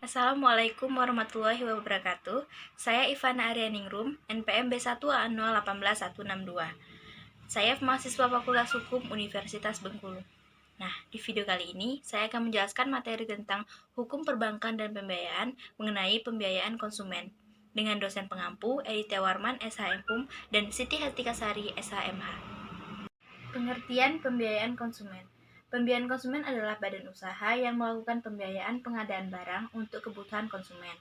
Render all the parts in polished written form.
Assalamualaikum warahmatullahi wabarakatuh. Saya Ivana Aryaningrum, NPM B1A0181162. Saya mahasiswa Fakultas Hukum Universitas Bengkulu. Nah, di video kali ini saya akan menjelaskan materi tentang hukum perbankan dan pembiayaan mengenai pembiayaan konsumen dengan dosen pengampu Editya Warman, SHM dan Siti Hatikasari, SHMH. Pengertian pembiayaan konsumen. Pembiayaan konsumen adalah badan usaha yang melakukan pembiayaan pengadaan barang untuk kebutuhan konsumen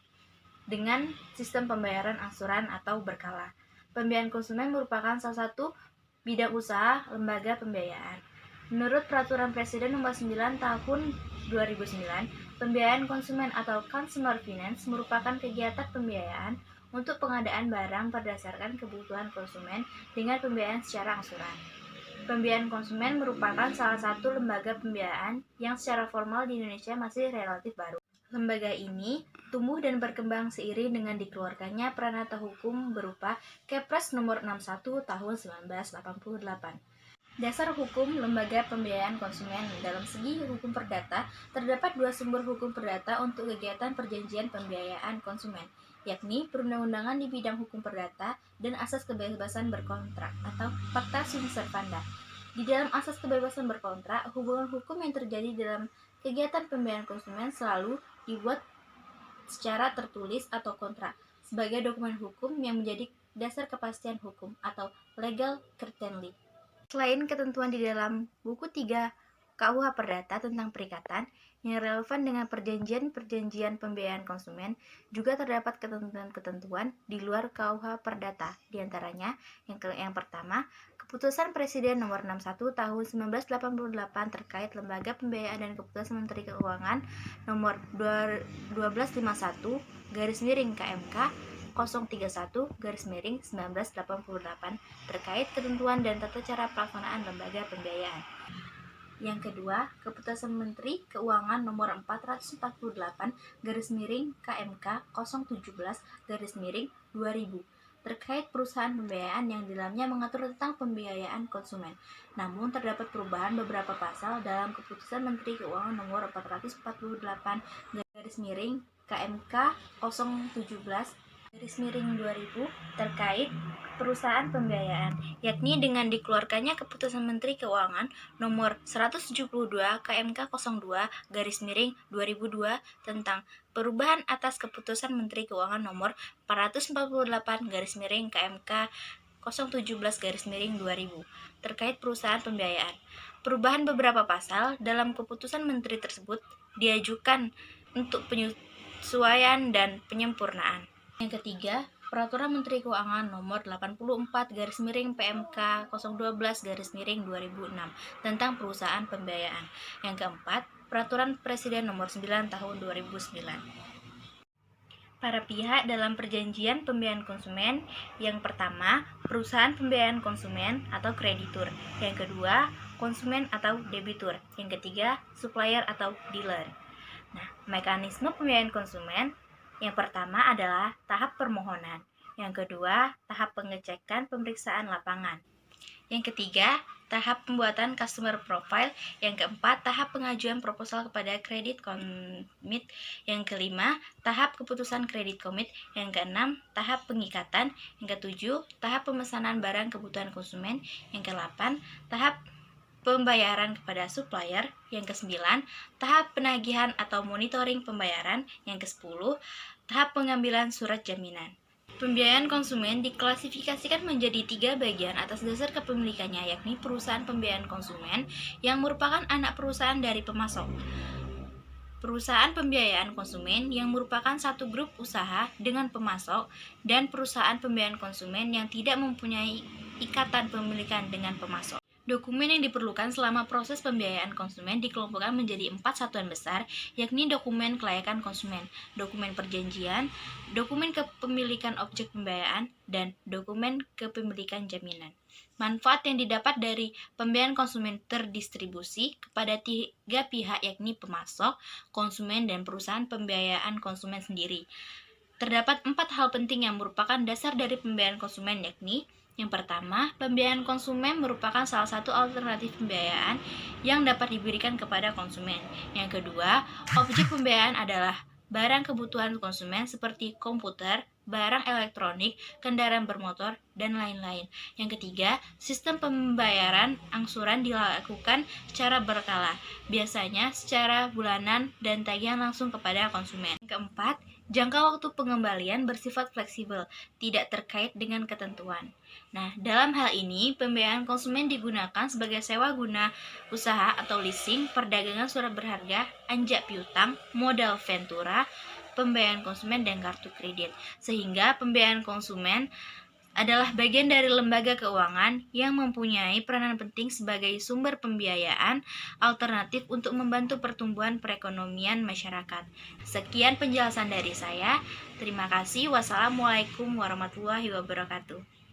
dengan sistem pembayaran angsuran atau berkala. Pembiayaan konsumen merupakan salah satu bidang usaha lembaga pembiayaan. Menurut Peraturan Presiden Nomor 9 Tahun 2009, pembiayaan konsumen atau consumer finance merupakan kegiatan pembiayaan untuk pengadaan barang berdasarkan kebutuhan konsumen dengan pembiayaan secara angsuran. Pembiayaan konsumen merupakan salah satu lembaga pembiayaan yang secara formal di Indonesia masih relatif baru. Lembaga ini tumbuh dan berkembang seiring dengan dikeluarkannya Pranata Hukum berupa Kepres Nomor 61 Tahun 1988. Dasar hukum lembaga pembiayaan konsumen. Dalam segi hukum perdata, terdapat dua sumber hukum perdata untuk kegiatan perjanjian pembiayaan konsumen, yakni perundang-undangan di bidang hukum perdata dan asas kebebasan berkontrak atau Fakta Sunt Servanda. Di dalam asas kebebasan berkontrak, hubungan hukum yang terjadi dalam kegiatan pembiayaan konsumen selalu dibuat secara tertulis atau kontrak sebagai dokumen hukum yang menjadi dasar kepastian hukum atau legal certainty. Selain ketentuan di dalam buku 3 KUH Perdata tentang perikatan yang relevan dengan perjanjian pembiayaan konsumen, juga terdapat ketentuan-ketentuan di luar KUH Perdata. Di antaranya, yang pertama, Keputusan Presiden Nomor 61 Tahun 1988 terkait lembaga pembiayaan dan Keputusan Menteri Keuangan Nomor 1251/KMK 031/1988 terkait ketentuan dan tata cara pelaksanaan lembaga pembiayaan. Yang kedua, Keputusan Menteri Keuangan Nomor 448/KMK 017/2000 terkait perusahaan pembiayaan yang di dalamnya mengatur tentang pembiayaan konsumen. Namun terdapat perubahan beberapa pasal dalam Keputusan Menteri Keuangan Nomor 448/KMK 017/2000 terkait perusahaan pembiayaan, yakni dengan dikeluarkannya Keputusan Menteri Keuangan Nomor 172 KMK 02/2002 tentang perubahan atas Keputusan Menteri Keuangan Nomor 448/KMK 017/2000 terkait perusahaan pembiayaan. Perubahan beberapa pasal dalam keputusan menteri tersebut diajukan untuk penyesuaian dan penyempurnaan. Yang ketiga, Peraturan Menteri Keuangan Nomor 84/PMK 012/2006 tentang perusahaan pembiayaan. Yang keempat, Peraturan Presiden Nomor 9 Tahun 2009. Para pihak dalam perjanjian pembiayaan konsumen. Yang pertama, perusahaan pembiayaan konsumen atau kreditur. Yang kedua, konsumen atau debitur. Yang ketiga, supplier atau dealer. Nah, mekanisme pembiayaan konsumen yang pertama adalah tahap permohonan. Yang kedua, tahap pengecekan pemeriksaan lapangan. Yang ketiga, tahap pembuatan customer profile. Yang keempat, tahap pengajuan proposal kepada kredit komit. Yang kelima, tahap keputusan kredit komit. Yang keenam, tahap pengikatan. Yang ketujuh, tahap pemesanan barang kebutuhan konsumen. Yang kedelapan, tahap pembayaran kepada supplier. Yang ke-9, tahap penagihan atau monitoring pembayaran. Yang ke-10, tahap pengambilan surat jaminan. Pembiayaan konsumen diklasifikasikan menjadi 3 bagian atas dasar kepemilikannya, yakni perusahaan pembiayaan konsumen yang merupakan anak perusahaan dari pemasok, perusahaan pembiayaan konsumen yang merupakan satu grup usaha dengan pemasok, dan perusahaan pembiayaan konsumen yang tidak mempunyai ikatan pemilikan dengan pemasok. Dokumen yang diperlukan selama proses pembiayaan konsumen dikelompokkan menjadi 4 satuan besar, yakni dokumen kelayakan konsumen, dokumen perjanjian, dokumen kepemilikan objek pembiayaan, dan dokumen kepemilikan jaminan. Manfaat yang didapat dari pembiayaan konsumen terdistribusi kepada 3 pihak, yakni pemasok, konsumen, dan perusahaan pembiayaan konsumen sendiri. Terdapat 4 hal penting yang merupakan dasar dari pembiayaan konsumen, yakni yang pertama, pembiayaan konsumen merupakan salah satu alternatif pembiayaan yang dapat diberikan kepada konsumen. Yang kedua, objek pembiayaan adalah barang kebutuhan konsumen seperti komputer, barang elektronik, kendaraan bermotor, dan lain-lain. Yang ketiga, sistem pembayaran angsuran dilakukan secara berkala, biasanya secara bulanan dan tagihan langsung kepada konsumen. Yang keempat, jangka waktu pengembalian bersifat fleksibel, tidak terkait dengan ketentuan. Nah, dalam hal ini, pembiayaan konsumen digunakan sebagai sewa guna usaha atau leasing, perdagangan surat berharga, anjak piutang, modal ventura, pembiayaan konsumen, dan kartu kredit. Sehingga pembiayaan konsumen adalah bagian dari lembaga keuangan yang mempunyai peranan penting sebagai sumber pembiayaan alternatif untuk membantu pertumbuhan perekonomian masyarakat. Sekian penjelasan dari saya. Terima kasih. Wassalamualaikum warahmatullahi wabarakatuh.